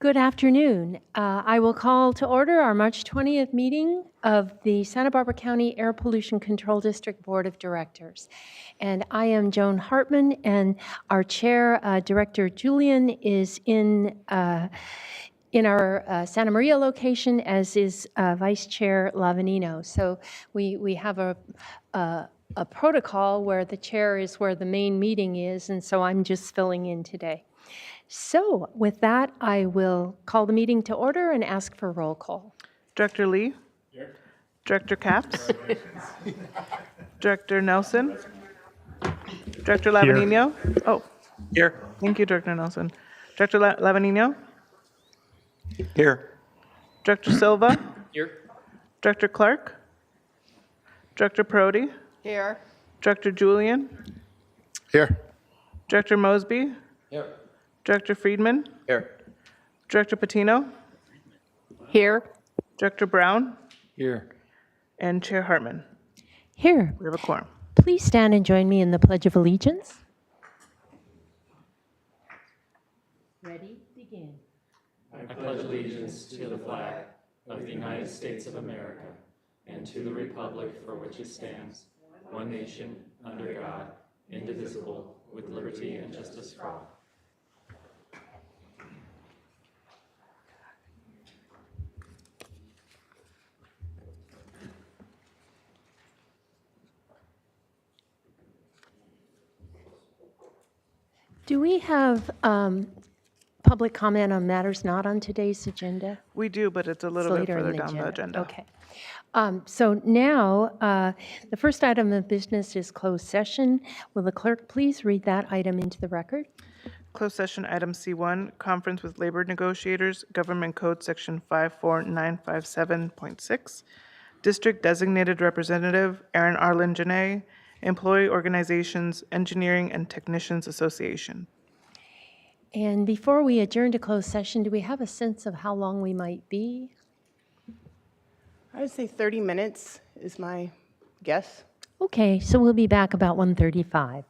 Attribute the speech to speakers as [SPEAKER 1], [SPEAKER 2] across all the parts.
[SPEAKER 1] Good afternoon. I will call to order our March 20th meeting of the Santa Barbara County Air Pollution Control District Board of Directors. And I am Joan Hartman, and our chair, Director Julian, is in our Santa Maria location, as is Vice Chair Lavanino. So we have a protocol where the chair is where the main meeting is, and so I'm just filling in today. So with that, I will call the meeting to order and ask for roll call.
[SPEAKER 2] Director Lee?
[SPEAKER 3] Here.
[SPEAKER 2] Director Capps? Director Nelson? Director Lavanino? Oh,
[SPEAKER 3] Here.
[SPEAKER 2] thank you, Director Nelson. Director Lavanino?
[SPEAKER 3] Here.
[SPEAKER 2] Director Silva?
[SPEAKER 3] Here.
[SPEAKER 2] Director Clark? Director Prody?
[SPEAKER 4] Here.
[SPEAKER 2] Director Julian?
[SPEAKER 3] Here.
[SPEAKER 2] Director Mosby?
[SPEAKER 3] Here.
[SPEAKER 2] Director Friedman?
[SPEAKER 3] Here.
[SPEAKER 2] Director Patino?
[SPEAKER 4] Here.
[SPEAKER 2] Director Brown?
[SPEAKER 3] Here.
[SPEAKER 2] And Chair Hartman.
[SPEAKER 1] Here,
[SPEAKER 2] We have a quorum.
[SPEAKER 1] please stand and join me in the Pledge of Allegiance. Ready, begin.
[SPEAKER 5] I pledge allegiance to the flag of the United States of America and to the republic for which it stands, one nation, under God, indivisible, with liberty and justice for all.
[SPEAKER 1] Do we have public comment on matters not on today's agenda?
[SPEAKER 2] We do, but it's a little bit
[SPEAKER 1] Later in
[SPEAKER 2] further down the agenda.
[SPEAKER 1] Okay. So now, the first item of business is closed session. Will the clerk please read that item into the record?
[SPEAKER 2] Closed session item C1, conference with labor negotiators, Government Code Section 54957.6. District Designated Representative, Aaron Arlen Janay, Employee Organizations, Engineering and Technicians Association.
[SPEAKER 1] And before we adjourn to closed session, do we have a sense of how long we might be?
[SPEAKER 4] I would say 30 minutes is my guess.
[SPEAKER 1] Okay, so we'll be back about 1:35.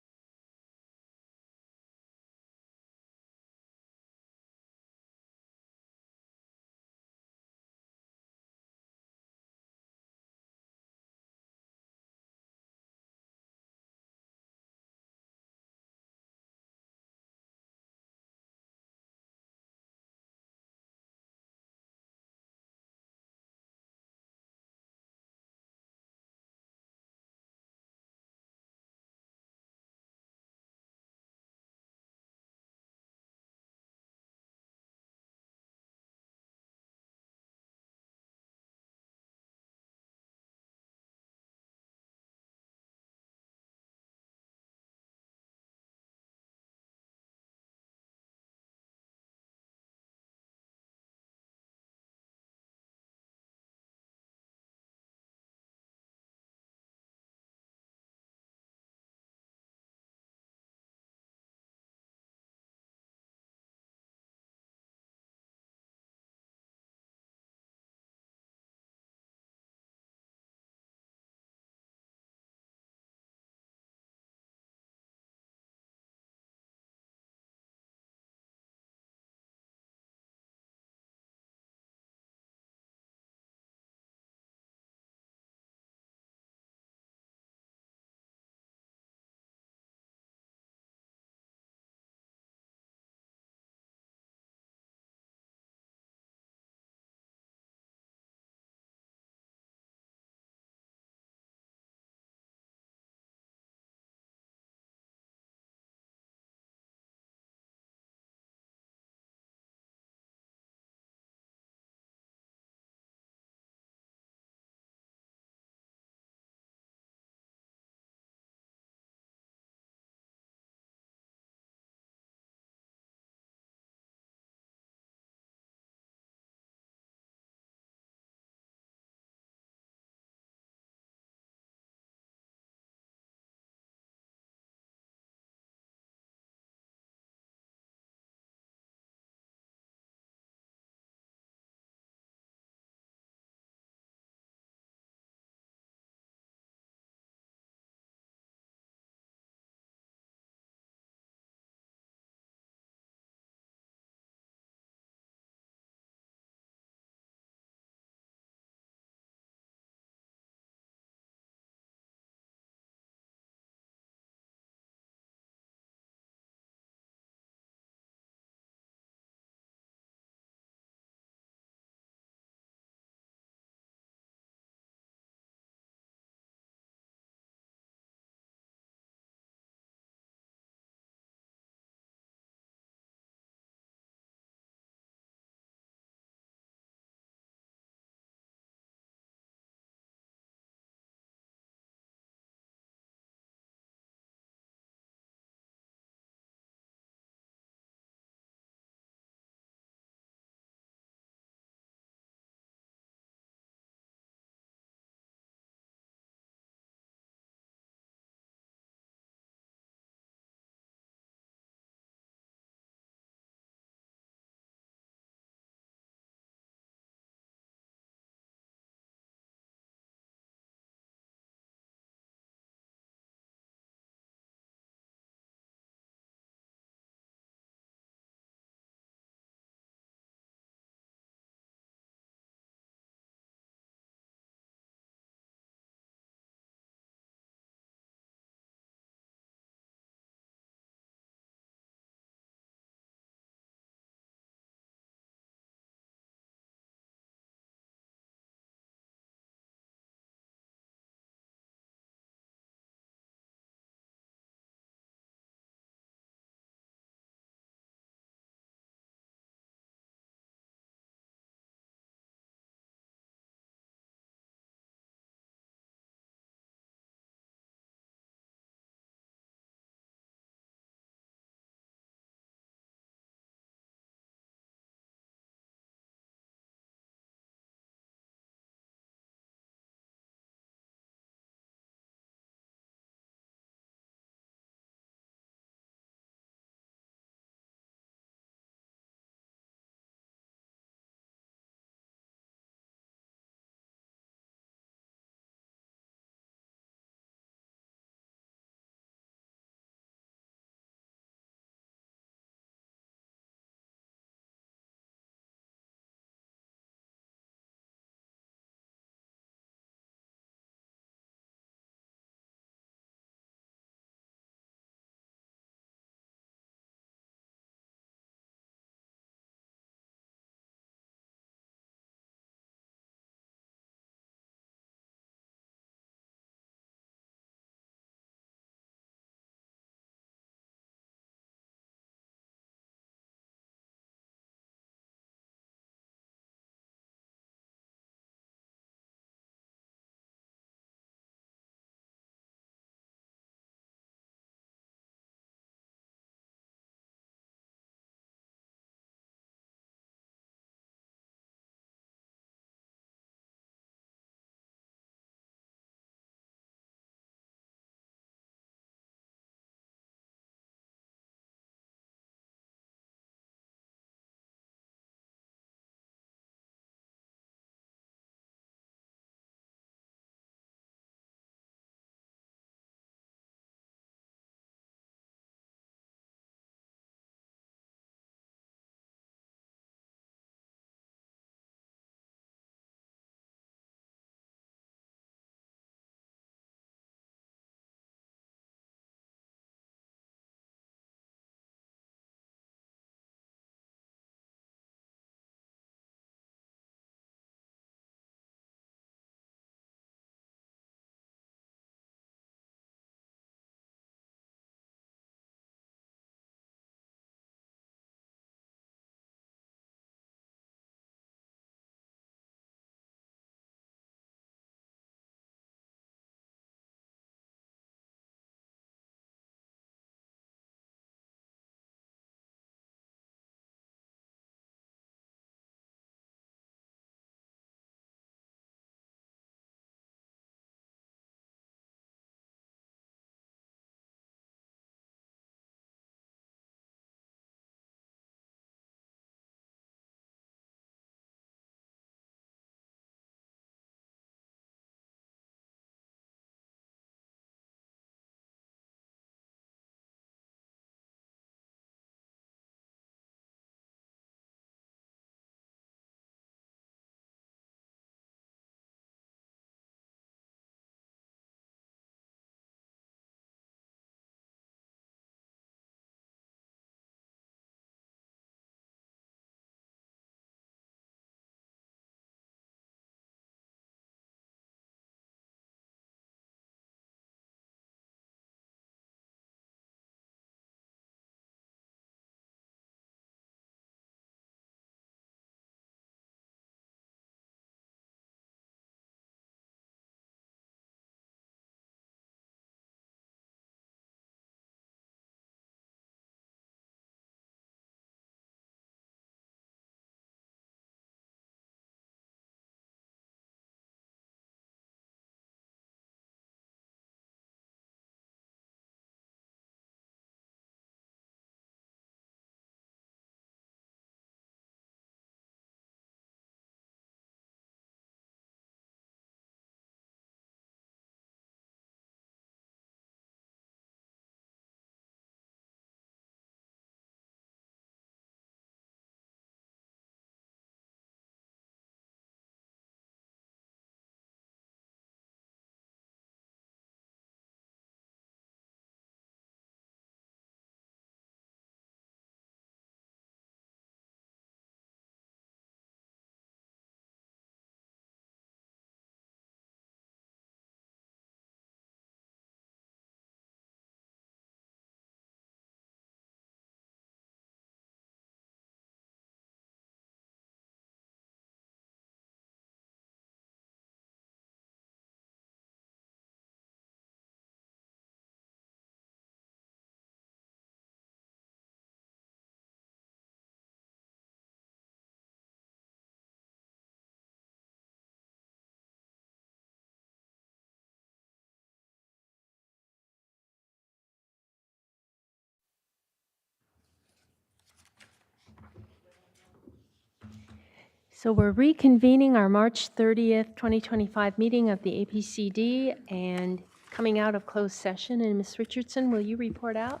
[SPEAKER 1] So we're reconvening our March 30th, 2025 meeting of the APCD and coming out of closed session. And Ms. Richardson, will you report out?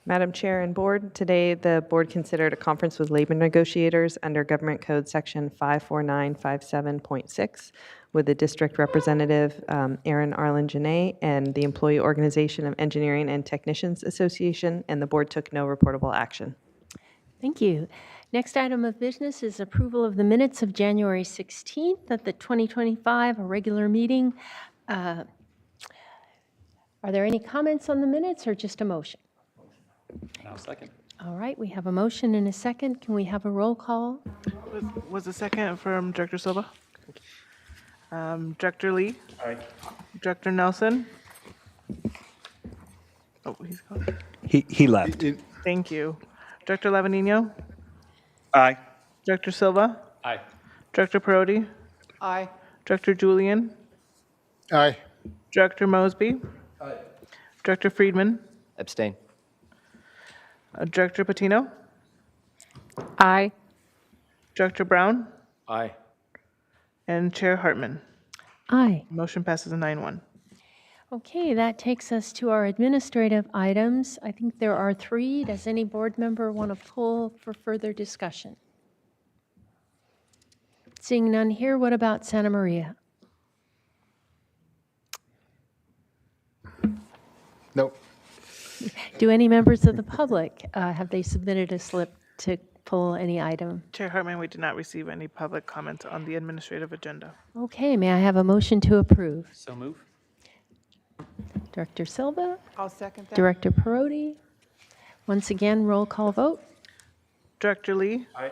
[SPEAKER 6] Madam Chair and Board, today the Board considered a conference with labor negotiators under Government Code Section 54957.6 with the District Representative Aaron Arlen Janae and the Employee Organization of Engineering and Technicians Association, and the Board took no reportable action.
[SPEAKER 1] Thank you. Next item of business is approval of the minutes of January 16th of the 2025 regular meeting. Are there any comments on the minutes or just a motion?
[SPEAKER 5] Now second.
[SPEAKER 1] All right, we have a motion and a second. Can we have a roll call?
[SPEAKER 2] Was the second from Director Silva? Director Lee?
[SPEAKER 3] Aye.
[SPEAKER 2] Director Nelson? Oh, he's gone.
[SPEAKER 3] He left.
[SPEAKER 2] Thank you. Director Lavanino?
[SPEAKER 3] Aye.
[SPEAKER 2] Director Silva?
[SPEAKER 5] Aye.
[SPEAKER 2] Director Perotti?
[SPEAKER 4] Aye.
[SPEAKER 2] Director Julian?
[SPEAKER 3] Aye.
[SPEAKER 2] Director Mosby?
[SPEAKER 3] Aye.
[SPEAKER 2] Director Friedman?
[SPEAKER 7] Abstain.
[SPEAKER 2] Director Patino?
[SPEAKER 1] Aye.
[SPEAKER 2] Director Brown?
[SPEAKER 7] Aye.
[SPEAKER 2] And Chair Hartman.
[SPEAKER 1] Aye.
[SPEAKER 2] Motion passes 9-1.
[SPEAKER 1] Okay, that takes us to our administrative items. I think there are 3. Does any board member want to pull for further discussion? Seeing none here, what about Santa Maria?
[SPEAKER 3] Nope.
[SPEAKER 1] Do any members of the public, have they submitted a slip to pull any item?
[SPEAKER 2] Chair Hartman, we did not receive any public comments on the administrative agenda.
[SPEAKER 1] Okay, may I have a motion to approve?
[SPEAKER 5] So move.
[SPEAKER 1] Director Silva,
[SPEAKER 4] I'll second that.
[SPEAKER 1] Director Perotti. Once again, roll call vote.
[SPEAKER 2] Director Lee?
[SPEAKER 3] Aye.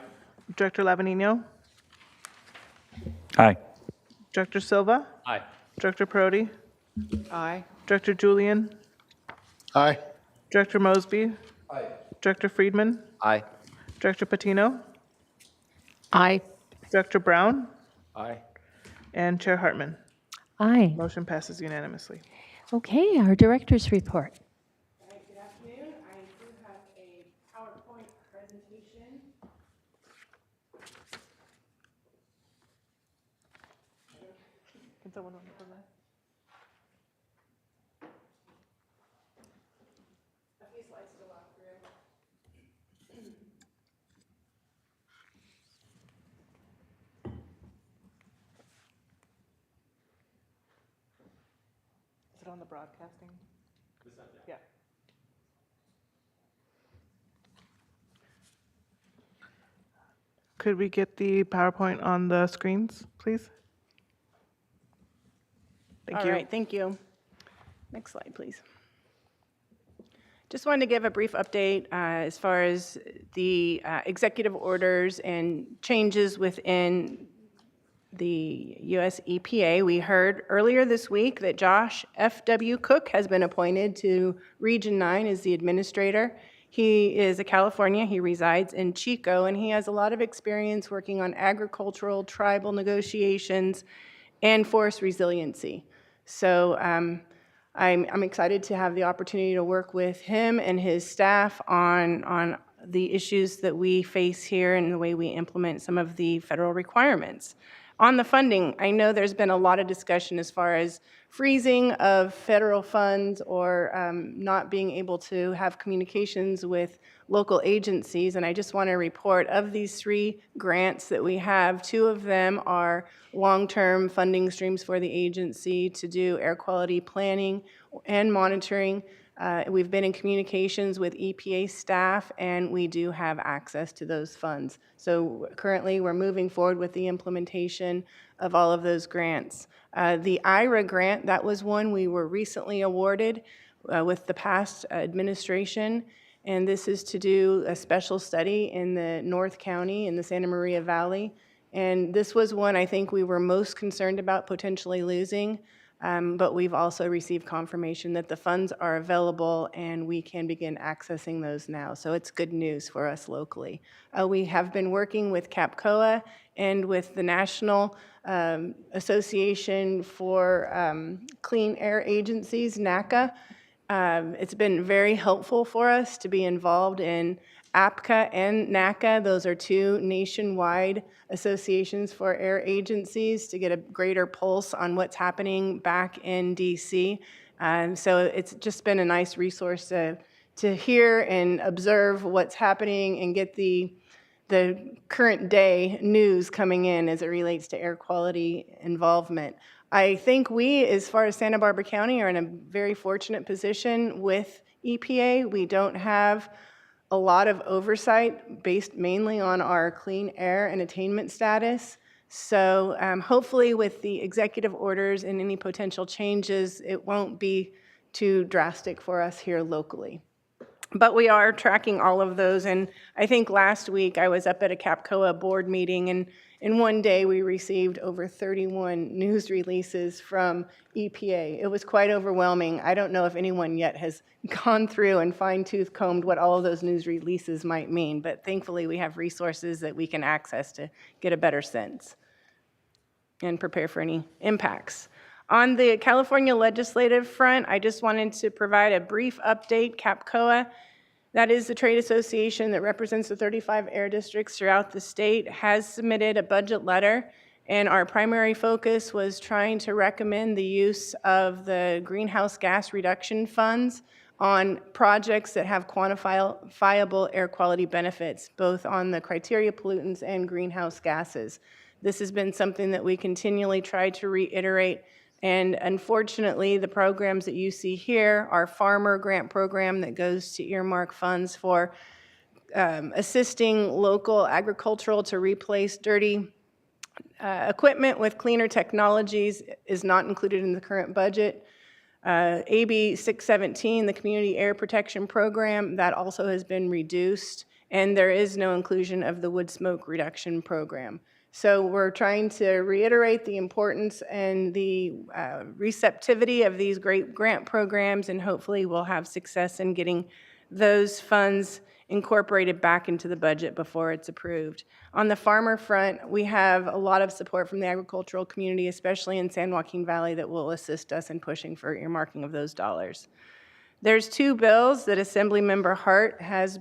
[SPEAKER 2] Director Lavanino?
[SPEAKER 3] Aye.
[SPEAKER 2] Director Silva?
[SPEAKER 5] Aye.
[SPEAKER 2] Director Perotti?
[SPEAKER 4] Aye.
[SPEAKER 2] Director Julian?
[SPEAKER 3] Aye.
[SPEAKER 2] Director Mosby?
[SPEAKER 3] Aye.
[SPEAKER 2] Director Friedman?
[SPEAKER 7] Aye.
[SPEAKER 2] Director Patino?
[SPEAKER 1] Aye.
[SPEAKER 2] Director Brown?
[SPEAKER 7] Aye.
[SPEAKER 2] And Chair Hartman.
[SPEAKER 1] Aye.
[SPEAKER 2] Motion passes unanimously.
[SPEAKER 1] Okay, our director's report.
[SPEAKER 4] Good afternoon. I do have a PowerPoint presentation.
[SPEAKER 2] Can someone run for that?
[SPEAKER 4] A few slides to walk through.
[SPEAKER 2] Is it on the broadcasting? Yeah. Could we get the PowerPoint on the screens, please? Thank you.
[SPEAKER 4] All right, thank you. Next slide, please. Just wanted to give a brief update as far as the executive orders and changes within the U.S. EPA. We heard earlier this week that Josh F.W. Cook has been appointed to Region 9 as the administrator. He is a California, he resides in Chico, and he has a lot of experience working on agricultural, tribal negotiations, and forest resiliency. So I'm excited to have the opportunity to work with him and his staff on the issues that we face here and the way we implement some of the federal requirements. On the funding, I know there's been a lot of discussion as far as freezing of federal funds or not being able to have communications with local agencies, and I just want to report of these 3 grants that we have, 2 of them are long-term funding streams for the agency to do air quality planning and monitoring. We've been in communications with EPA staff, and we do have access to those funds. So currently, we're moving forward with the implementation of all of those grants. The IRA grant, that was one we were recently awarded with the past administration, and this is to do a special study in the North County in the Santa Maria Valley. And this was one I think we were most concerned about potentially losing. But we've also received confirmation that the funds are available and we can begin accessing those now. So it's good news for us locally. We have been working with CAPCOA and with the National Association for Clean Air Agencies, NACA. It's been very helpful for us to be involved in APCA and NACA. Those are two nationwide associations for air agencies to get a greater pulse on what's happening back in DC. So it's just been a nice resource to hear and observe what's happening and get the current day news coming in as it relates to air quality involvement. I think we, as far as Santa Barbara County, are in a very fortunate position with EPA. We don't have a lot of oversight based mainly on our clean air and attainment status. So hopefully with the executive orders and any potential changes, it won't be too drastic for us here locally. But we are tracking all of those, and I think last week I was up at a CAPCOA board meeting, and in one day we received over 31 news releases from EPA. It was quite overwhelming. I don't know if anyone yet has gone through and fine-tooth combed what all of those news releases might mean, but thankfully we have resources that we can access to get a better sense and prepare for any impacts. On the California legislative front, I just wanted to provide a brief update. CAPCOA, that is the trade association that represents the 35 air districts throughout the state, has submitted a budget letter, and our primary focus was trying to recommend the use of the greenhouse gas reduction funds on projects that have quantifiable air quality benefits, both on the criteria pollutants and greenhouse gases. This has been something that we continually try to reiterate. And unfortunately, the programs that you see here, our farmer grant program that goes to earmark funds for assisting local agricultural to replace dirty equipment with cleaner technologies, is not included in the current budget. AB 617, the Community Air Protection Program, that also has been reduced, and there is no inclusion of the wood smoke reduction program. So we're trying to reiterate the importance and the receptivity of these great grant programs, and hopefully we'll have success in getting those funds incorporated back into the budget before it's approved. On the farmer front, we have a lot of support from the agricultural community, especially in San Joaquin Valley, that will assist us in pushing for earmarking of those dollars. There's two bills that Assemblymember Hart has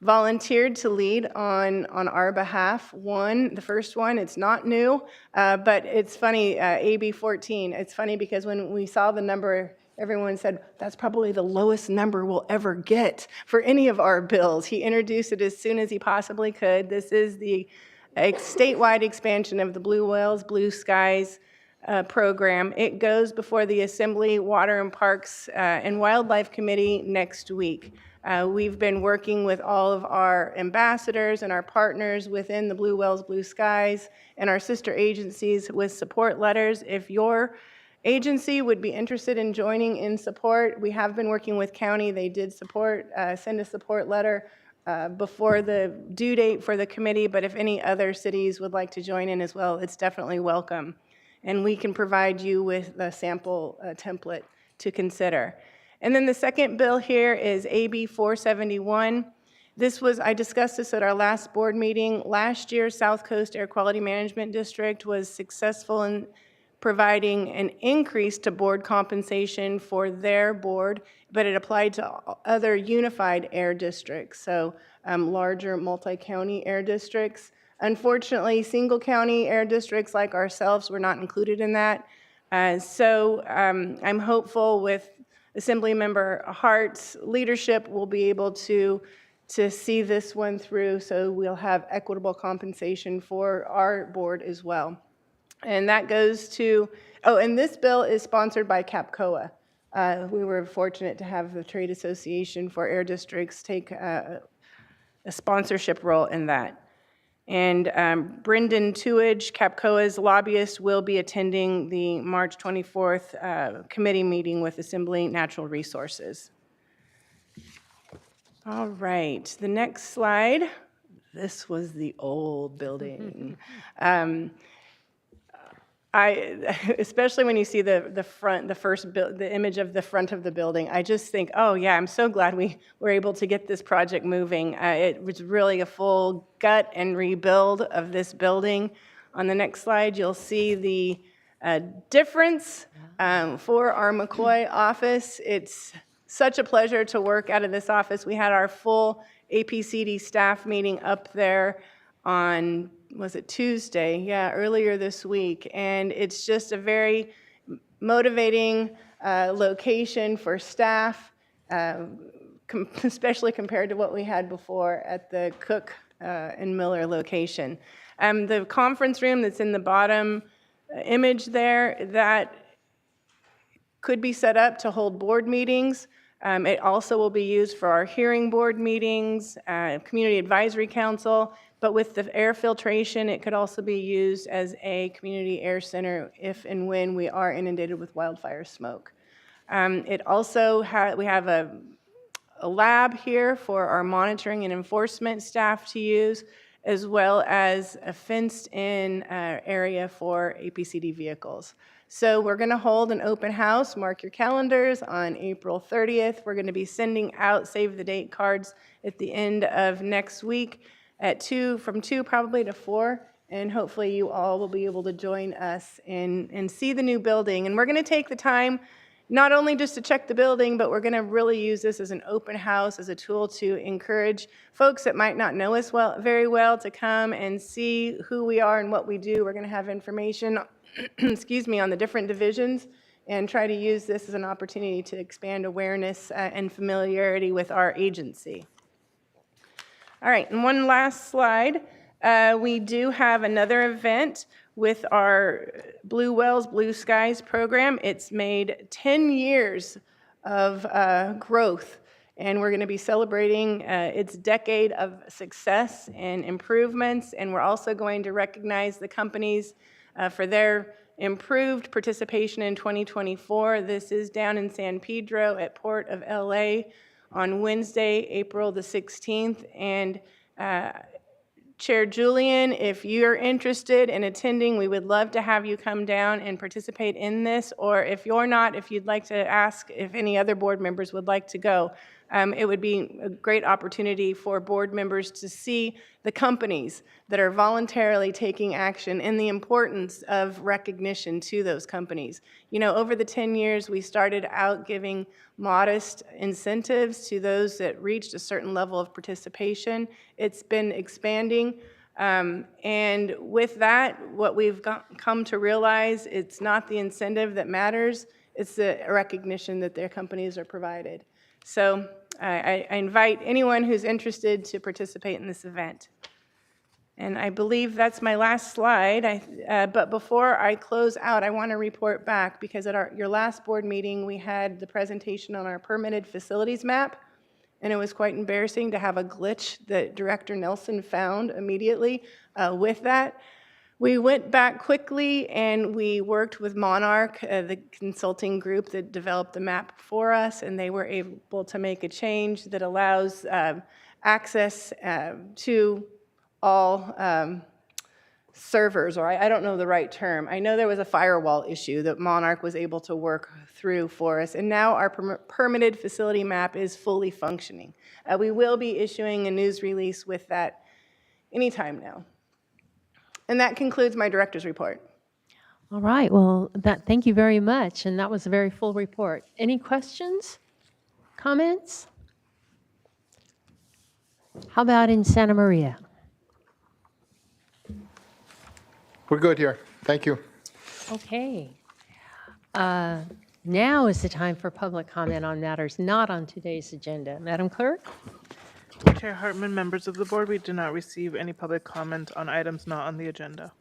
[SPEAKER 4] volunteered to lead on our behalf. The first one, it's not new, but it's funny, AB 14. It's funny because when we saw the number, everyone said, that's probably the lowest number we'll ever get for any of our bills. He introduced it as soon as he possibly could. This is the statewide expansion of the Blue Whales, Blue Skies program. It goes before the Assembly Water and Parks and Wildlife Committee next week. We've been working with all of our ambassadors and our partners within the Blue Whales, Blue Skies, and our sister agencies with support letters. If your agency would be interested in joining in support, we have been working with county. They did send a support letter before the due date for the committee, but if any other cities would like to join in as well, it's definitely welcome. And we can provide you with a sample template to consider. And then the second bill here is AB 471. I discussed this at our last board meeting. Last year, South Coast Air Quality Management District was successful in providing an increase to board compensation for their board, but it applied to other unified air districts, so larger multi-county air districts. Unfortunately, single county air districts like ourselves were not included in that. So I'm hopeful with Assemblymember Hart's leadership, we'll be able to see this one through, so we'll have equitable compensation for our board as well. And that goes to, and this bill is sponsored by CAPCOA. We were fortunate to have the Trade Association for Air Districts take a sponsorship role in that. And Brendan Tuidge, CAPCOA's lobbyist, will be attending the March 24th committee meeting with Assembly Natural Resources. All right, the next slide. This was the old building. Especially when you see the image of the front of the building, I just think, oh yeah, I'm so glad we were able to get this project moving. It was really a full gut and rebuild of this building. On the next slide, you'll see the difference for our McCoy office. It's such a pleasure to work out of this office. We had our full APCD staff meeting up there on, was it Tuesday? Yeah, earlier this week. And it's just a very motivating location for staff, especially compared to what we had before at the Cook and Miller location. The conference room that's in the bottom image there, that could be set up to hold board meetings. It also will be used for our hearing board meetings, community advisory council, but with the air filtration, it could also be used as a community air center if and when we are inundated with wildfire smoke. It also we have a lab here for our monitoring and enforcement staff to use, as well as a fenced-in area for APCD vehicles. So we're going to hold an open house. Mark your calendars on April 30th. We're going to be sending out save-the-date cards at the end of next week at 2, from 2 probably to 4, and hopefully you all will be able to join us and see the new building. And we're going to take the time not only just to check the building, but we're going to really use this as an open house, as a tool to encourage folks that might not know us very well to come and see who we are and what we do. We're going to have information, excuse me, on the different divisions and try to use this as an opportunity to expand awareness and familiarity with our agency. All right, and one last slide. We do have another event with our Blue Wells, Blue Skies program. It's made 10 years of growth, and we're going to be celebrating its decade of success and improvements, and we're also going to recognize the companies for their improved participation in 2024. This is down in San Pedro at Port of LA on Wednesday, April the 16th, and Chair Julian, if you're interested in attending, we would love to have you come down and participate in this, or if you're not, if you'd like to ask if any other board members would like to go. It would be a great opportunity for board members to see the companies that are voluntarily taking action and the importance of recognition to those companies. You know, over the 10 years, we started out giving modest incentives to those that reached a certain level of participation. It's been expanding. And with that, what we've come to realize, it's not the incentive that matters, it's the recognition that their companies are provided. So I invite anyone who's interested to participate in this event. And I believe that's my last slide. But before I close out, I want to report back because at your last board meeting, we had the presentation on our permitted facilities map. And it was quite embarrassing to have a glitch that Director Nelson found immediately with that. We went back quickly and we worked with Monarch, the consulting group that developed the map for us, and they were able to make a change that allows access to all servers, or I don't know the right term. I know there was a firewall issue that Monarch was able to work through for us, and now our permitted facility map is fully functioning. We will be issuing a news release with that anytime now. And that concludes my director's report.
[SPEAKER 1] All right, well, thank you very much, and that was a very full report. Any questions, comments? How about in Santa Maria?
[SPEAKER 3] We're good here. Thank you.
[SPEAKER 1] Okay. Now is the time for public comment on matters not on today's agenda. Madam Clerk?
[SPEAKER 2] Chair Hartman, members of the board, we did not receive any public comment on items not on the agenda.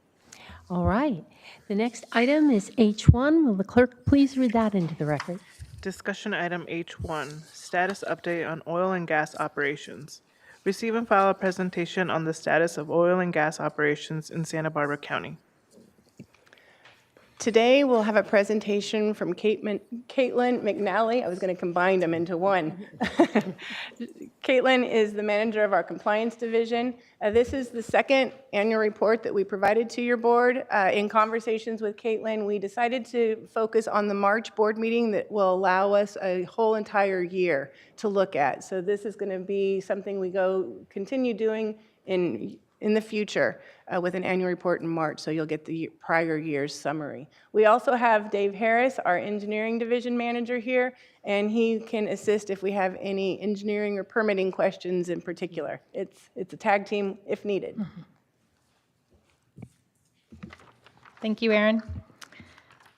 [SPEAKER 1] All right. The next item is H1. Will the clerk please read that into the record?
[SPEAKER 2] Discussion item H1, status update on oil and gas operations. Receive and file a presentation on the status of oil and gas operations in Santa Barbara County.
[SPEAKER 4] Today, we'll have a presentation from Caitlin McNally. I was going to combine them into one. Caitlin is the manager of our compliance division. This is the second annual report that we provided to your board. In conversations with Caitlin, we decided to focus on the March board meeting that will allow us a whole entire year to look at. So this is going to be something we continue doing in in the future with an annual report in March, so you'll get the prior year's summary. We also have Dave Harris, our engineering division manager here, and he can assist if we have any engineering or permitting questions in particular. It's a tag team if needed.
[SPEAKER 7] Thank you, Erin.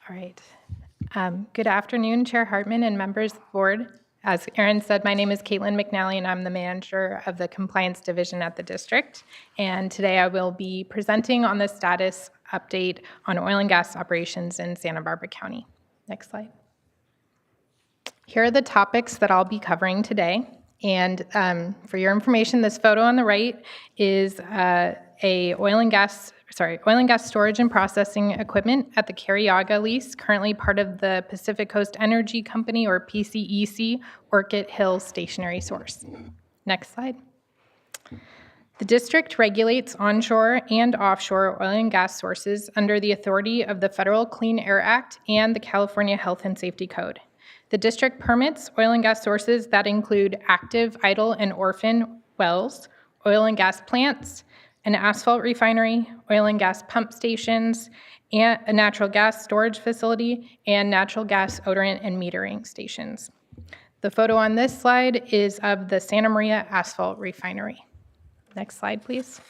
[SPEAKER 7] All right. Good afternoon, Chair Hartman and members of the board. As Erin said, my name is Caitlin McNally, and I'm the manager of the Compliance Division at the district. And today I will be presenting on the status update on oil and gas operations in Santa Barbara County. Next slide. Here are the topics that I'll be covering today. And for your information, this photo on the right is oil and gas storage and processing equipment at the Carriaga lease, currently part of the Pacific Coast Energy Company, or PCEC, Orchid Hill Stationary Source. Next slide. The district regulates onshore and offshore oil and gas sources under the authority of the Federal Clean Air Act and the California Health and Safety Code. The district permits oil and gas sources that include active, idle, and orphan wells, oil and gas plants, an asphalt refinery, oil and gas pump stations, and a natural gas storage facility, and natural gas odorant and metering stations. The photo on this slide is of the Santa Maria asphalt refinery. Next slide, please.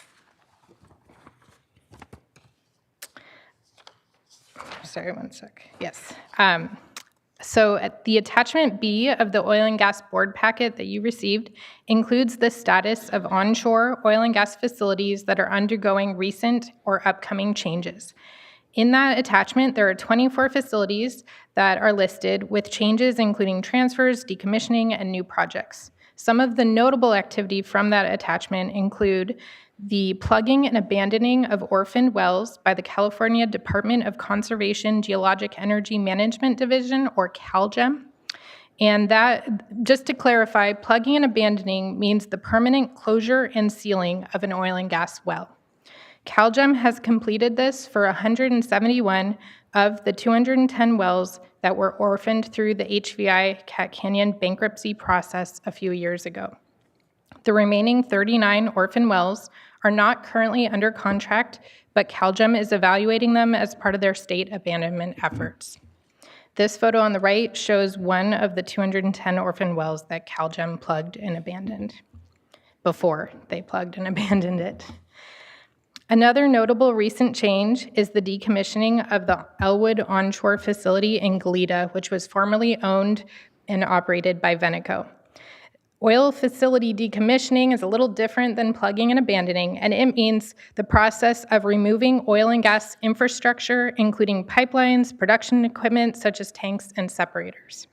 [SPEAKER 7] Sorry, one sec. Yes. So the attachment B of the oil and gas board packet that you received includes the status of onshore oil and gas facilities that are undergoing recent or upcoming changes. In that attachment, there are 24 facilities that are listed with changes including transfers, decommissioning, and new projects. Some of the notable activity from that attachment include the plugging and abandoning of orphaned wells by the California Department of Conservation Geologic Energy Management Division, or CalGEM. And that, just to clarify, plugging and abandoning means the permanent closure and sealing of an oil and gas well. CalGEM has completed this for 171 of the 210 wells that were orphaned through the HVI Cat Canyon bankruptcy process a few years ago. The remaining 39 orphan wells are not currently under contract, but CalGEM is evaluating them as part of their state abandonment efforts. This photo on the right shows one of the 210 orphan wells that CalGEM plugged and abandoned before they plugged and abandoned it. Another notable recent change is the decommissioning of the Elwood onshore facility in Goleta, which was formerly owned and operated by Veneco. Oil facility decommissioning is a little different than plugging and abandoning, and it means the process of removing oil and gas infrastructure, including pipelines, production equipment such as tanks and separators.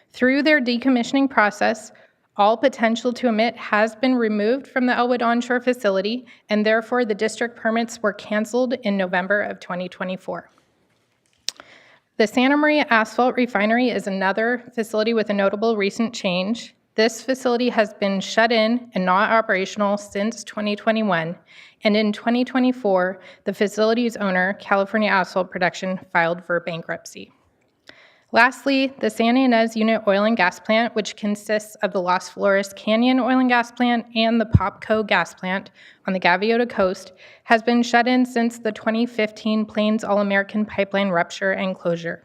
[SPEAKER 7] Through their decommissioning process, all potential to emit has been removed from the Elwood onshore facility, and therefore the district permits were canceled in November of 2024. The Santa Maria Asphalt Refinery is another facility with a notable recent change. This facility has been shut in and not operational since 2021, and in 2024, the facility's owner, California Asphalt Production, filed for bankruptcy. Lastly, the Santa Ynez Unit Oil and Gas Plant, which consists of the Las Flores Canyon Oil and Gas Plant and the Popco Gas Plant on the Gaviota Coast, has been shut in since the 2015 Plains All-American Pipeline rupture and closure.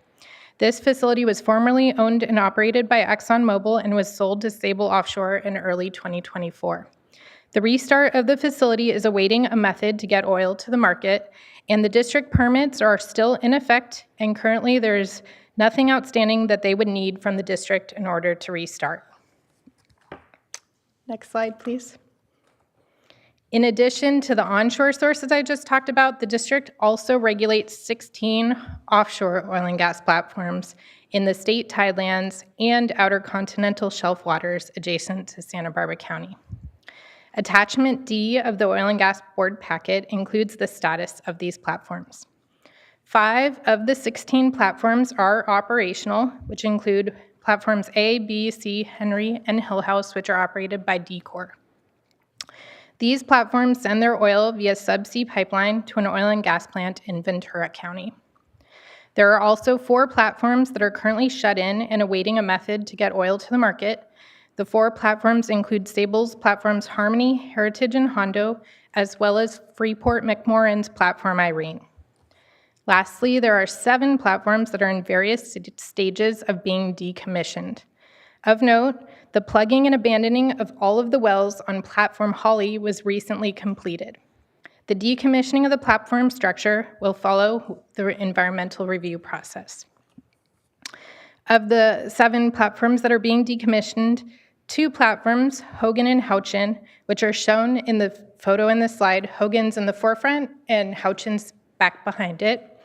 [SPEAKER 7] This facility was formerly owned and operated by ExxonMobil and was sold to Sable Offshore in early 2024. The restart of the facility is awaiting a method to get oil to the market, and the district permits are still in effect, and currently there's nothing outstanding that they would need from the district in order to restart. Next slide, please. In addition to the onshore sources I just talked about, the district also regulates 16 offshore oil and gas platforms in the state tidelands and outer continental shelf waters adjacent to Santa Barbara County. Attachment D of the oil and gas board packet includes the status of these platforms. 5 of the 16 platforms are operational, which include platforms A, B, C, Henry, and Hillhouse, which are operated by D-Corp. These platforms send their oil via subsea pipeline to an oil and gas plant in Ventura County. There are also 4 platforms that are currently shut in and awaiting a method to get oil to the market. The 4 platforms include Stables Platforms Harmony, Heritage, and Hondo, as well as Freeport McMoran's Platform Irene. Lastly, there are 7 platforms that are in various stages of being decommissioned. Of note, the plugging and abandoning of all of the wells on Platform Holly was recently completed. The decommissioning of the platform structure will follow the environmental review process. Of the 7 platforms that are being decommissioned, 2 platforms, Hogan and Houchin, which are shown in the photo in the slide, Hogan's in the forefront and Houchin's back behind it,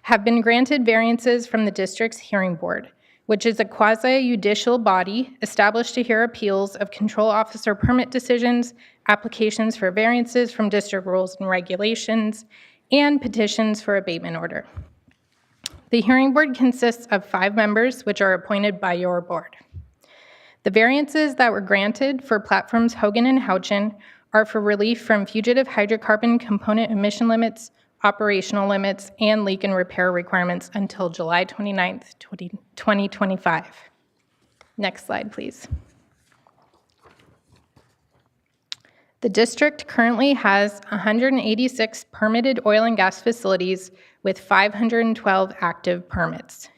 [SPEAKER 7] have been granted variances from the district's hearing board, which is a quasi-judicial body established to hear appeals of control officer permit decisions, applications for variances from district rules and regulations, and petitions for abatement order. The hearing board consists of 5 members, which are appointed by your board. The variances that were granted for platforms Hogan and Houchin are for relief from fugitive hydrocarbon component emission limits, operational limits, and leak and repair requirements until July 29th, 2025. Next slide, please. The district currently has 186 permitted oil and gas facilities with 512 active permits.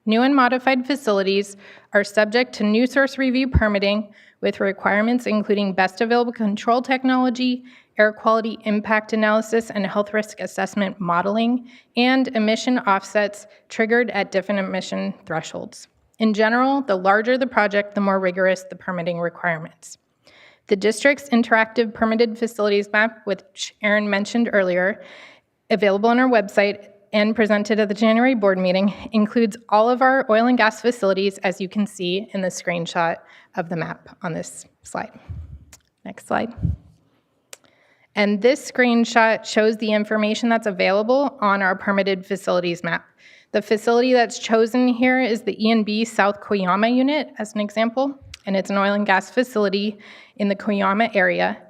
[SPEAKER 7] New and modified facilities are subject to new source review permitting with requirements including best available control technology, air quality impact analysis and health risk assessment modeling, and emission offsets triggered at different emission thresholds. In general, the larger the project, the more rigorous the permitting requirements. The district's interactive permitted facilities map, which Aaron mentioned earlier, available on our website and presented at the January board meeting, includes all of our oil and gas facilities, as you can see in the screenshot of the map on this slide. Next slide. And this screenshot shows the information that's available on our permitted facilities map. The facility that's chosen here is the E&B South Koyama unit, as an example, and it's an oil and gas facility in the Koyama area.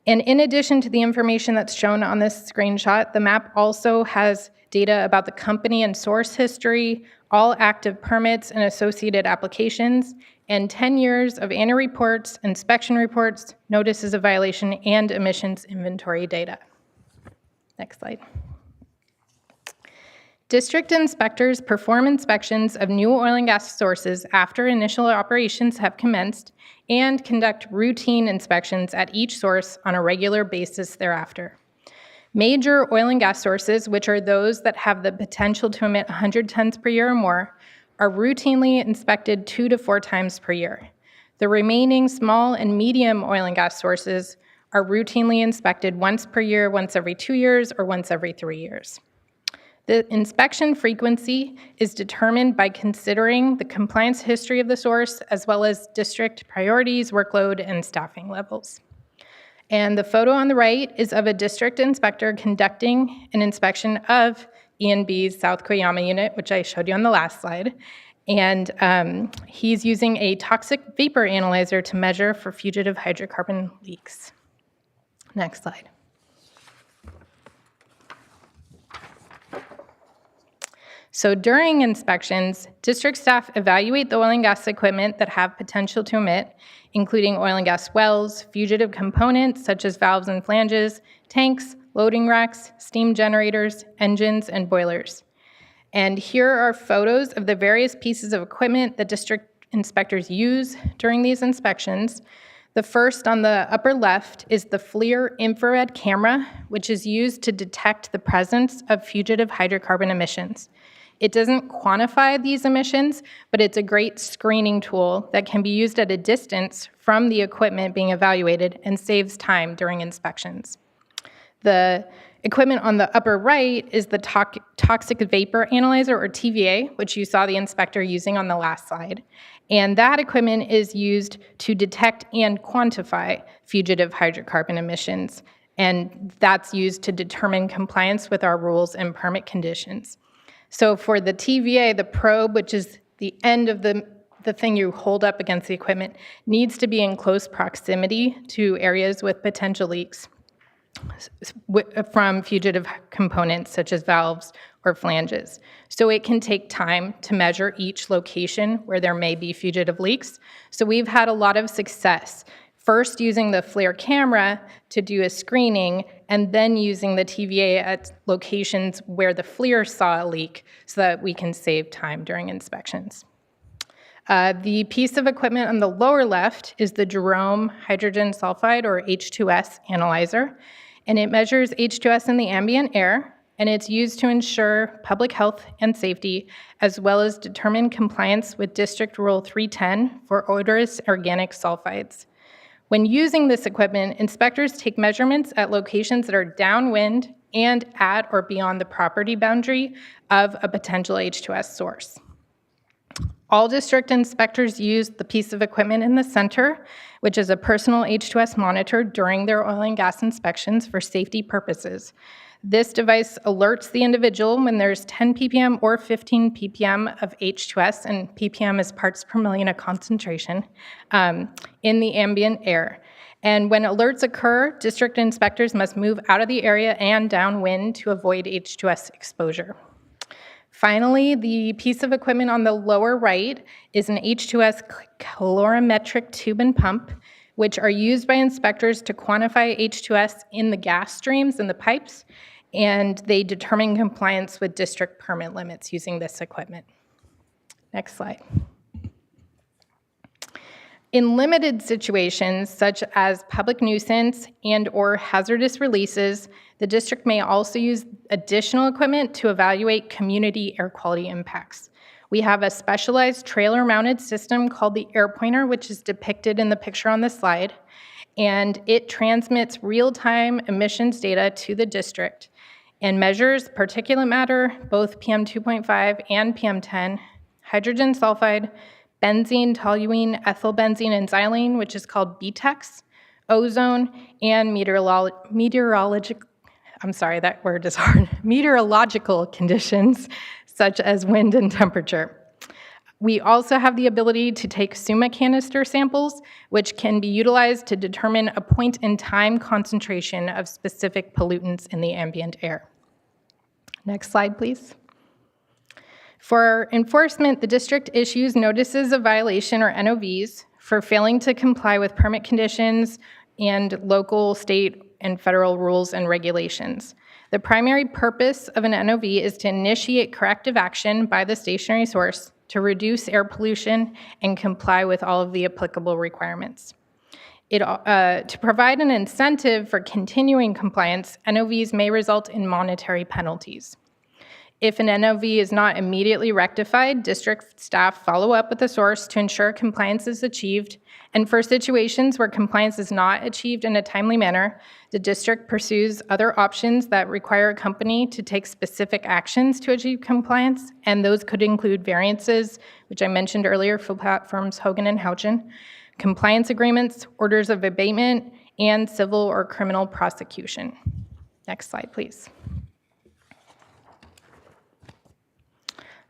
[SPEAKER 7] And in addition to the information that's shown on this screenshot, the map also has data about the company and source history, all active permits and associated applications, and 10 years of annual reports, inspection reports, notices of violation, and emissions inventory data. Next slide. District inspectors perform inspections of new oil and gas sources after initial operations have commenced and conduct routine inspections at each source on a regular basis thereafter. Major oil and gas sources, which are those that have the potential to emit 100 tons per year or more, are routinely inspected 2 to 4 times per year. The remaining small and medium oil and gas sources are routinely inspected once per year, once every 2 years, or once every 3 years. The inspection frequency is determined by considering the compliance history of the source, as well as district priorities, workload, and staffing levels. And the photo on the right is of a district inspector conducting an inspection of E&B's South Koyama unit, which I showed you on the last slide. And he's using a toxic vapor analyzer to measure for fugitive hydrocarbon leaks. Next slide. So during inspections, district staff evaluate the oil and gas equipment that have potential to emit, including oil and gas wells, fugitive components such as valves and flanges, tanks, loading racks, steam generators, engines, and boilers. And here are photos of the various pieces of equipment that district inspectors use during these inspections. The first on the upper left is the FLIR infrared camera, which is used to detect the presence of fugitive hydrocarbon emissions. It doesn't quantify these emissions, but it's a great screening tool that can be used at a distance from the equipment being evaluated and saves time during inspections. The equipment on the upper right is the toxic vapor analyzer, or TVA, which you saw the inspector using on the last slide. And that equipment is used to detect and quantify fugitive hydrocarbon emissions. And that's used to determine compliance with our rules and permit conditions. So for the TVA, the probe, which is the end of the thing you hold up against the equipment, needs to be in close proximity to areas with potential leaks from fugitive components such as valves or flanges. So it can take time to measure each location where there may be fugitive leaks. So we've had a lot of success, first using the FLIR camera to do a screening, and then using the TVA at locations where the FLIR saw a leak so that we can save time during inspections. The piece of equipment on the lower left is the Jerome hydrogen sulfide, or H2S, analyzer, and it measures H2S in the ambient air, and it's used to ensure public health and safety, as well as determine compliance with District Rule 310 for odorous organic sulfides. When using this equipment, inspectors take measurements at locations that are downwind and at or beyond the property boundary of a potential H2S source. All district inspectors use the piece of equipment in the center, which is a personal H2S monitor during their oil and gas inspections for safety purposes. This device alerts the individual when there's 10 ppm or 15 ppm of H2S, and ppm is parts per million of concentration, in the ambient air. And when alerts occur, district inspectors must move out of the area and downwind to avoid H2S exposure. Finally, the piece of equipment on the lower right is an H2S calorimetric tube and pump, which are used by inspectors to quantify H2S in the gas streams and the pipes, and they determine compliance with district permit limits using this equipment. Next slide. In limited situations, such as public nuisance and/or hazardous releases, the district may also use additional equipment to evaluate community air quality impacts. We have a specialized trailer-mounted system called the Air Pointer, which is depicted in the picture on the slide, and it transmits real-time emissions data to the district and measures particulate matter, both PM2.5 and PM10, hydrogen sulfide, benzene, toluene, ethylbenzene, and xylene, which is called BTEX, ozone, and meteorological conditions, such as wind and temperature. We also have the ability to take SUMA canister samples, which can be utilized to determine a point-in-time concentration of specific pollutants in the ambient air. Next slide, please. For enforcement, the district issues notices of violation, or NOVs, for failing to comply with permit conditions and local, state, and federal rules and regulations. The primary purpose of an NOV is to initiate corrective action by the stationary source to reduce air pollution and comply with all of the applicable requirements. To provide an incentive for continuing compliance, NOVs may result in monetary penalties. If an NOV is not immediately rectified, district staff follow up with the source to ensure compliance is achieved, and for situations where compliance is not achieved in a timely manner, the district pursues other options that require a company to take specific actions to achieve compliance, and those could include variances, which I mentioned earlier for platforms Hogan and Houchin, compliance agreements, orders of abatement, and civil or criminal prosecution. Next slide, please.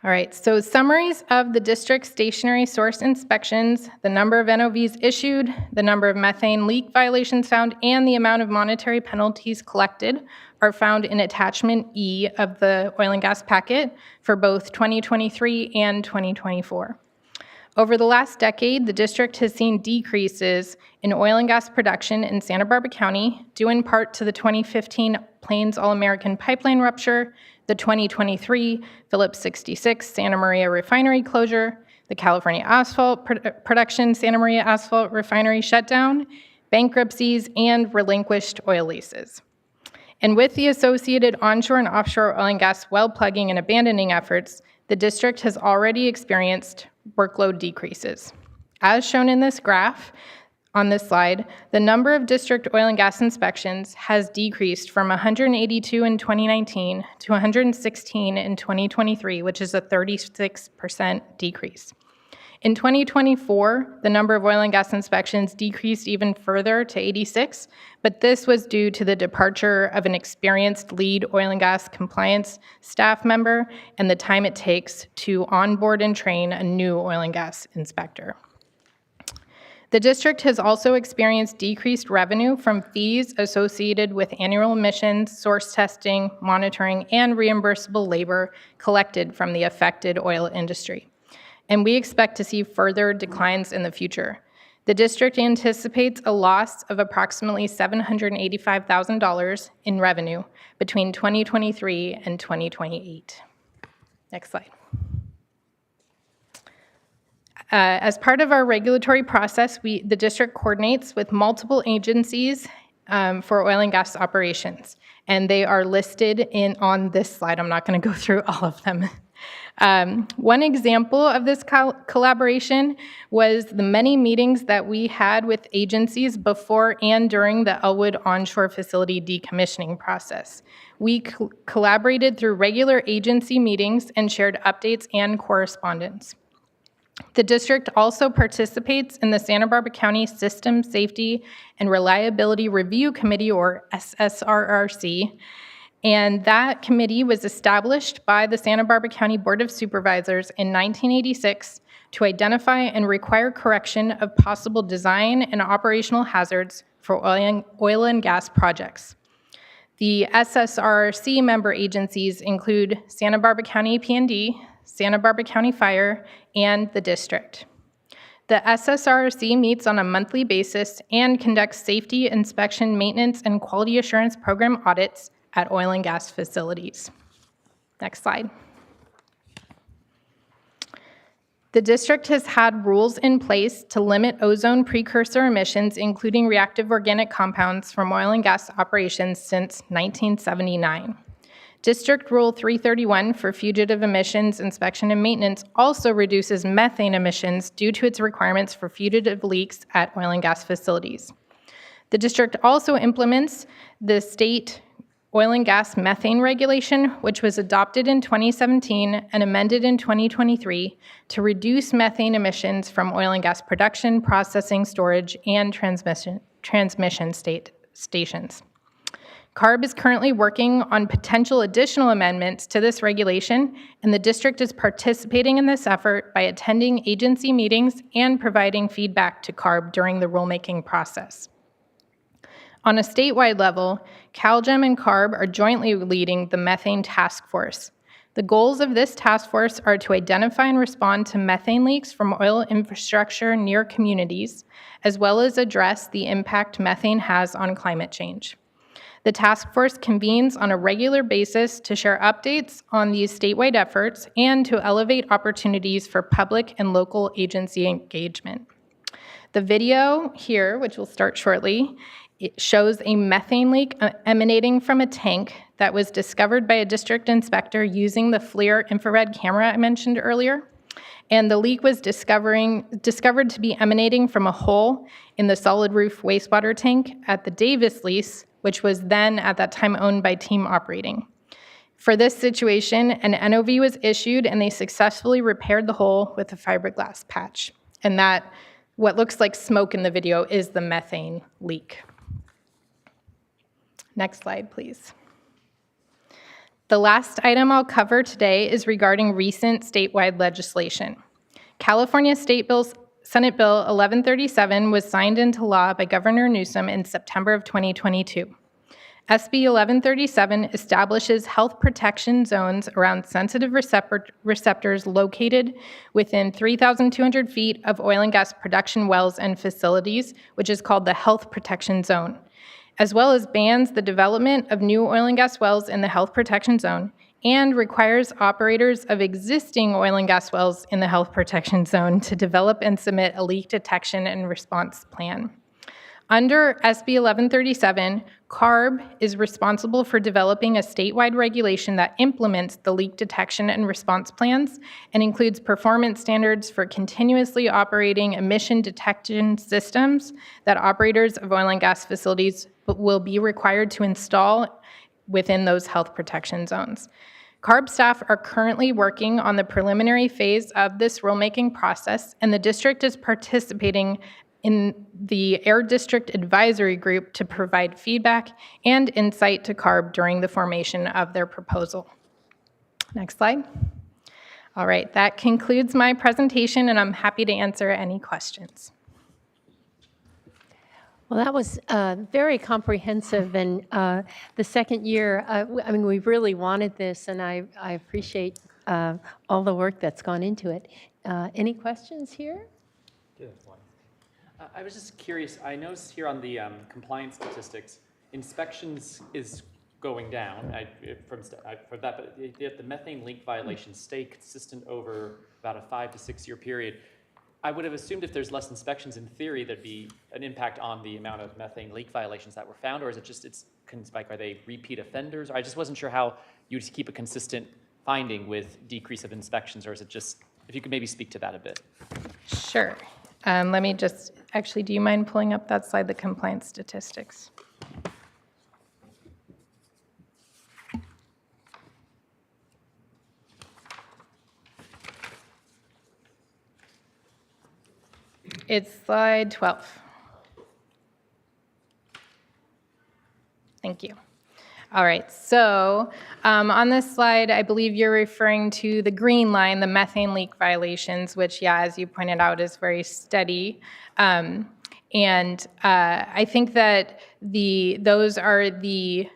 [SPEAKER 7] All right, so summaries of the district stationary source inspections, the number of NOVs issued, the number of methane leak violations found, and the amount of monetary penalties collected are found in attachment E of the oil and gas packet for both 2023 and 2024. Over the last decade, the district has seen decreases in oil and gas production in Santa Barbara County, due in part to the 2015 Plains All-American pipeline rupture, the 2023 Phillips 66 Santa Maria refinery closure, the California asphalt production Santa Maria asphalt refinery shutdown, bankruptcies, and relinquished oil leases. And with the associated onshore and offshore oil and gas well plugging and abandoning efforts, the district has already experienced workload decreases. As shown in this graph on this slide, the number of district oil and gas inspections has decreased from 182 in 2019 to 116 in 2023, which is a 36% decrease. In 2024, the number of oil and gas inspections decreased even further to 86, but this was due to the departure of an experienced lead oil and gas compliance staff member and the time it takes to onboard and train a new oil and gas inspector. The district has also experienced decreased revenue from fees associated with annual emissions, source testing, monitoring, and reimbursable labor collected from the affected oil industry. And we expect to see further declines in the future. The district anticipates a loss of approximately $785,000 in revenue between 2023 and 2028. Next slide. As part of our regulatory process, the district coordinates with multiple agencies for oil and gas operations, and they are listed on this slide. I'm not going to go through all of them. One example of this collaboration was the many meetings that we had with agencies before and during the Elwood onshore facility decommissioning process. We collaborated through regular agency meetings and shared updates and correspondence. The district also participates in the Santa Barbara County System Safety and Reliability Review Committee, or SSRRC, and that committee was established by the Santa Barbara County Board of Supervisors in 1986 to identify and require correction of possible design and operational hazards for oil and gas projects. The SSRRC member agencies include Santa Barbara County APCD, Santa Barbara County Fire, and the district. The SSRRC meets on a monthly basis and conducts safety, inspection, maintenance, and quality assurance program audits at oil and gas facilities. Next slide. The district has had rules in place to limit ozone precursor emissions, including reactive organic compounds, from oil and gas operations since 1979. District Rule 331 for fugitive emissions inspection and maintenance also reduces methane emissions due to its requirements for fugitive leaks at oil and gas facilities. The district also implements the state oil and gas methane regulation, which was adopted in 2017 and amended in 2023 to reduce methane emissions from oil and gas production, processing, storage, and transmission stations. CARB is currently working on potential additional amendments to this regulation, and the district is participating in this effort by attending agency meetings and providing feedback to CARB during the rulemaking process. On a statewide level, CalGEM and CARB are jointly leading the Methane Task Force. The goals of this task force are to identify and respond to methane leaks from oil infrastructure near communities, as well as address the impact methane has on climate change. The task force convenes on a regular basis to share updates on these statewide efforts and to elevate opportunities for public and local agency engagement. The video here, which will start shortly, it shows a methane leak emanating from a tank that was discovered by a district inspector using the FLIR infrared camera I mentioned earlier. And the leak was discovered to be emanating from a hole in the solid roof wastewater tank at the Davis lease, which was then at that time owned by Team Operating. For this situation, an NOV was issued and they successfully repaired the hole with a fiberglass patch. And that, what looks like smoke in the video, is the methane leak. Next slide, please. The last item I'll cover today is regarding recent statewide legislation. California Senate Bill 1137 was signed into law by Governor Newsom in September of 2022. SB 1137 establishes health protection zones around sensitive receptors located within 3,200 feet of oil and gas production wells and facilities, which is called the Health Protection Zone, as well as bans the development of new oil and gas wells in the Health Protection Zone and requires operators of existing oil and gas wells in the Health Protection Zone to develop and submit a leak detection and response plan. Under SB 1137, CARB is responsible for developing a statewide regulation that implements the leak detection and response plans and includes performance standards for continuously operating emission detection systems that operators of oil and gas facilities will be required to install within those health protection zones. CARB staff are currently working on the preliminary phase of this rulemaking process, and the district is participating in the Air District Advisory Group to provide feedback and insight to CARB during the formation of their proposal. Next slide. All right, that concludes my presentation, and I'm happy to answer any questions.
[SPEAKER 1] Well, that was very comprehensive, and the second year, I mean, we really wanted this, and I appreciate all the work that's gone into it. Any questions here?
[SPEAKER 5] I was just curious, I noticed here on the compliance statistics, inspections is going down for that, but yet the methane leak violations stay consistent over about a 5 to 6 year period. I would have assumed if there's less inspections, in theory, there'd be an impact on the amount of methane leak violations that were found, or is it just, like, are they repeat offenders? I just wasn't sure how you'd keep a consistent finding with decrease of inspections, or is it just, if you could maybe speak to that a bit.
[SPEAKER 7] Sure. Let me just, actually, do you mind pulling up that slide, the compliance statistics? It's slide 12. Thank you. All right, so on this slide, I believe you're referring to the green line, the methane leak violations, which, yeah, as you pointed out, is very steady. And I think that those are the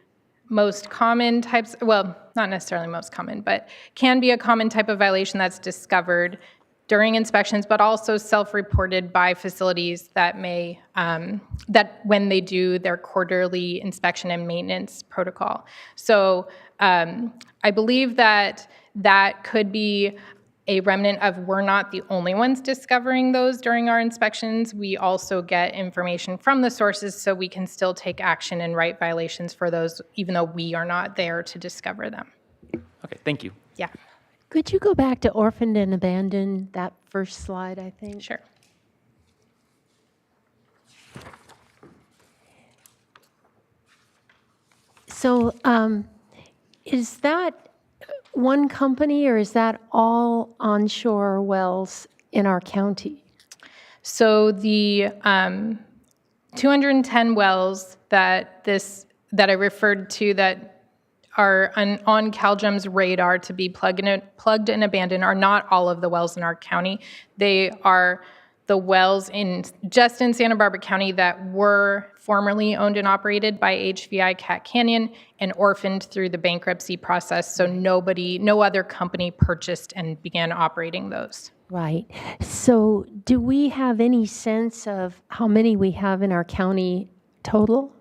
[SPEAKER 7] most common types, well, not necessarily most common, but can be a common type of violation that's discovered during inspections, but also self-reported by facilities that may, that when they do their quarterly inspection and maintenance protocol. So I believe that that could be a remnant of we're not the only ones discovering those during our inspections. We also get information from the sources so we can still take action and write violations for those, even though we are not there to discover them.
[SPEAKER 5] Okay, thank you.
[SPEAKER 7] Yeah,
[SPEAKER 1] Could you go back to orphaned and abandoned, that first slide, I think?
[SPEAKER 7] sure.
[SPEAKER 1] So is that one company, or is that all onshore wells in our county?
[SPEAKER 7] So the 210 wells that I referred to that are on CalGEM's radar to be plugged and abandoned are not all of the wells in our county. They are the wells just in Santa Barbara County that were formerly owned and operated by HVI Cat Canyon and orphaned through the bankruptcy process. So no other company purchased and began operating those.
[SPEAKER 1] Right. So do we have any sense of how many we have in our county total?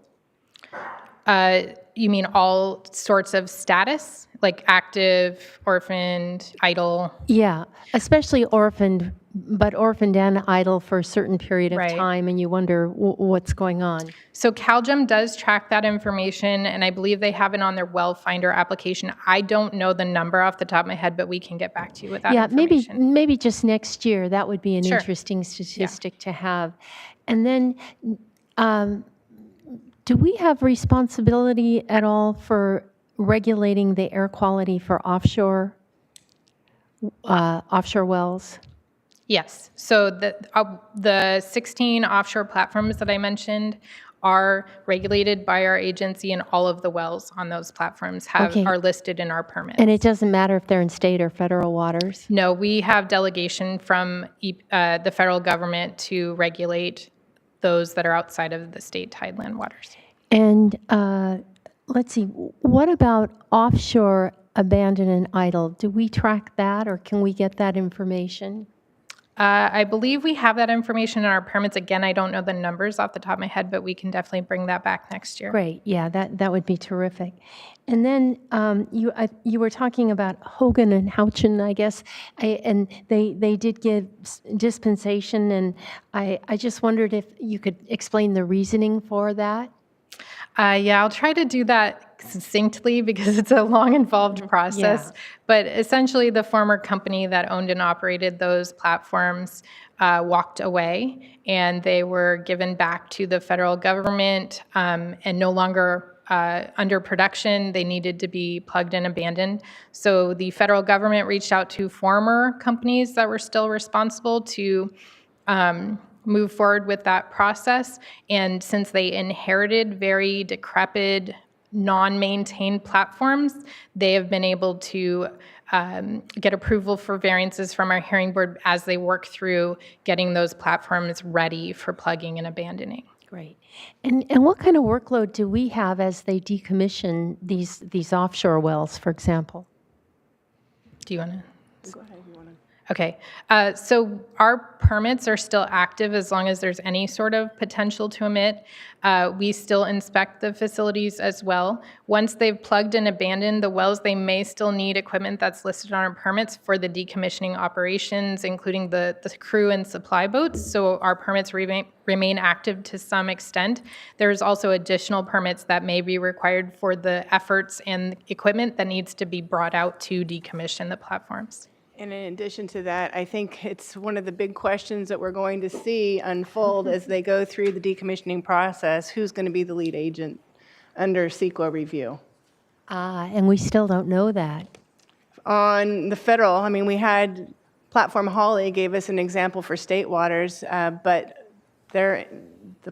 [SPEAKER 7] You mean all sorts of status, like active, orphaned, idle?
[SPEAKER 1] Yeah, especially orphaned, but orphaned and idle for a certain period of
[SPEAKER 7] Right.
[SPEAKER 1] time, and you wonder what's going on.
[SPEAKER 7] So CalGEM does track that information, and I believe they have it on their Well Finder application. I don't know the number off the top of my head, but we can get back to you with that
[SPEAKER 1] Yeah,
[SPEAKER 7] information.
[SPEAKER 1] maybe just next year, that would be an
[SPEAKER 7] Sure.
[SPEAKER 1] interesting statistic to have. And then, do we have responsibility at all for regulating the air quality for offshore wells?
[SPEAKER 7] Yes. So the 16 offshore platforms that I mentioned are regulated by our agency, and all of the wells on those platforms
[SPEAKER 1] Okay.
[SPEAKER 7] are listed in our permits.
[SPEAKER 1] And it doesn't matter if they're in state or federal waters?
[SPEAKER 7] No, we have delegation from the federal government to regulate those that are outside of the state tideland waters.
[SPEAKER 1] And let's see, what about offshore abandoned and idle? Do we track that, or can we get that information?
[SPEAKER 7] I believe we have that information in our permits. Again, I don't know the numbers off the top of my head, but we can definitely bring that back next year.
[SPEAKER 1] Great, yeah, that would be terrific. And then you were talking about Hogan and Houchin, I guess, and they did give dispensation, and I just wondered if you could explain the reasoning for that.
[SPEAKER 7] Yeah, I'll try to do that succinctly because it's a long, involved process.
[SPEAKER 1] Yeah.
[SPEAKER 7] But essentially, the former company that owned and operated those platforms walked away, and they were given back to the federal government and no longer under production. They needed to be plugged and abandoned. So the federal government reached out to former companies that were still responsible to move forward with that process. And since they inherited very decrepit, non-maintained platforms, they have been able to get approval for variances from our hearing board as they work through getting those platforms ready for plugging and abandoning.
[SPEAKER 1] Great. And what kind of workload do we have as they decommission these offshore wells, for example?
[SPEAKER 7] Do you want to?
[SPEAKER 4] Go ahead, you want to.
[SPEAKER 7] Okay, so our permits are still active as long as there's any sort of potential to emit. We still inspect the facilities as well. Once they've plugged and abandoned the wells, they may still need equipment that's listed on our permits for the decommissioning operations, including the crew and supply boats. So our permits remain active to some extent. There's also additional permits that may be required for the efforts and equipment that needs to be brought out to decommission the platforms.
[SPEAKER 4] And in addition to that, I think it's one of the big questions that we're going to see unfold as they go through the decommissioning process. Who's going to be the lead agent under CEQA review?
[SPEAKER 1] And we still don't know that.
[SPEAKER 4] On the federal, I mean, we had Platform Holly gave us an example for state waters, but the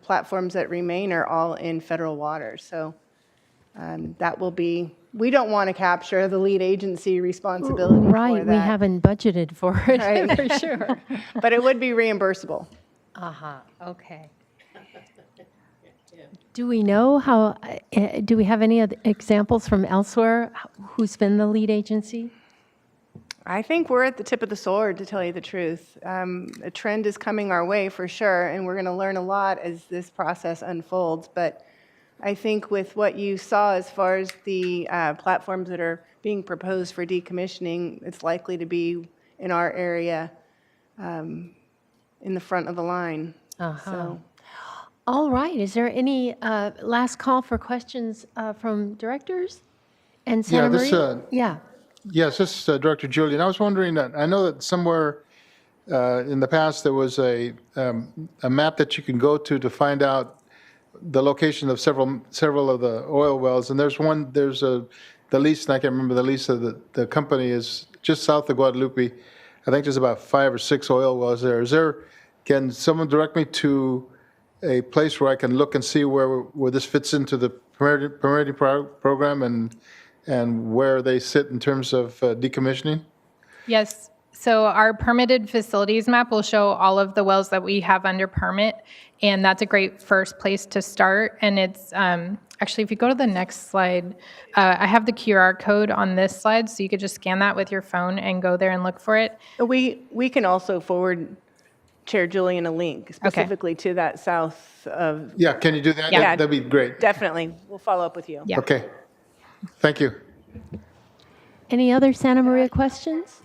[SPEAKER 4] platforms that remain are all in federal waters. So that will be, we don't want to capture the lead agency responsibility for
[SPEAKER 1] Right,
[SPEAKER 4] that.
[SPEAKER 1] we haven't budgeted for it,
[SPEAKER 4] Right.
[SPEAKER 1] for sure.
[SPEAKER 4] But it would be reimbursable.
[SPEAKER 1] Okay. Do we know how, do we have any other examples from elsewhere? Who's been the lead agency?
[SPEAKER 4] I think we're at the tip of the sword, to tell you the truth. A trend is coming our way for sure, and we're going to learn a lot as this process unfolds. But I think with what you saw as far as the platforms that are being proposed for decommissioning, it's likely to be in our area in the front of the line. So,
[SPEAKER 1] All right, is there any last call for questions from directors? And Santa Maria? Yeah.
[SPEAKER 3] Yes, this is Director Julian. I was wondering that, I know that somewhere in the past there was a map that you can go to find out the location of several of the oil wells, and there's the lease, and I can't remember the lease of the company is just south of Guadalupe. I think there's about 5 or 6 oil wells there. Can someone direct me to a place where I can look and see where this fits into the permitting program and where they sit in terms of decommissioning?
[SPEAKER 7] Yes. So our permitted facilities map will show all of the wells that we have under permit, and that's a great first place to start. And it's actually, if you go to the next slide, I have the QR code on this slide, so you could just scan that with your phone and go there and look for it.
[SPEAKER 4] we can also forward Chair Julian a link specifically to that south of.
[SPEAKER 3] Yeah, can you do that?
[SPEAKER 7] Yeah.
[SPEAKER 3] That'd be great.
[SPEAKER 4] Definitely. We'll follow up with you.
[SPEAKER 7] Yeah.
[SPEAKER 3] Okay. Thank you.
[SPEAKER 1] Any other Santa Maria questions?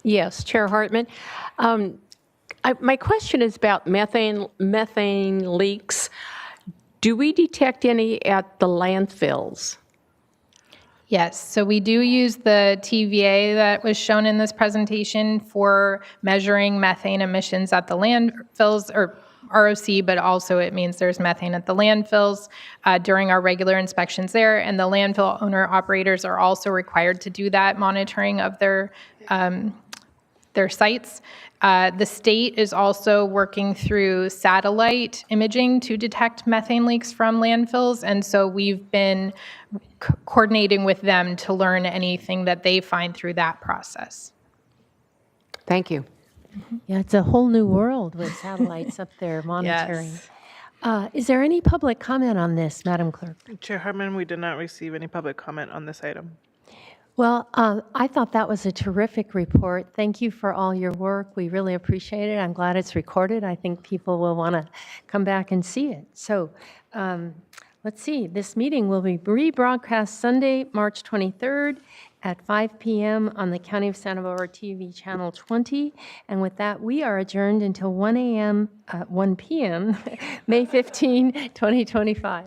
[SPEAKER 8] Yes, Chair Hartman. My question is about methane leaks. Do we detect any at the landfills?
[SPEAKER 7] Yes, so we do use the TVA that was shown in this presentation for measuring methane emissions at the landfills, or ROC, but also it means there's methane at the landfills during our regular inspections there, and the landfill owner-operators are also required to do that monitoring of their sites. The state is also working through satellite imaging to detect methane leaks from landfills, and so we've been coordinating with them to learn anything that they find through that process.
[SPEAKER 8] Thank you.
[SPEAKER 1] Yeah, it's a whole new world with satellites up there monitoring. Is there any public comment on this, Madam Clerk?
[SPEAKER 2] Chair Hartman, we did not receive any public comment on this item.
[SPEAKER 1] Well, I thought that was a terrific report. Thank you for all your work. We really appreciate it. I'm glad it's recorded. I think people will want to come back and see it. So let's see. This meeting will be rebroadcast Sunday, March 23rd at 5 p.m. on the County of Santa Barbara TV Channel 20. And with that, we are adjourned until 1 p.m., May 15, 2025.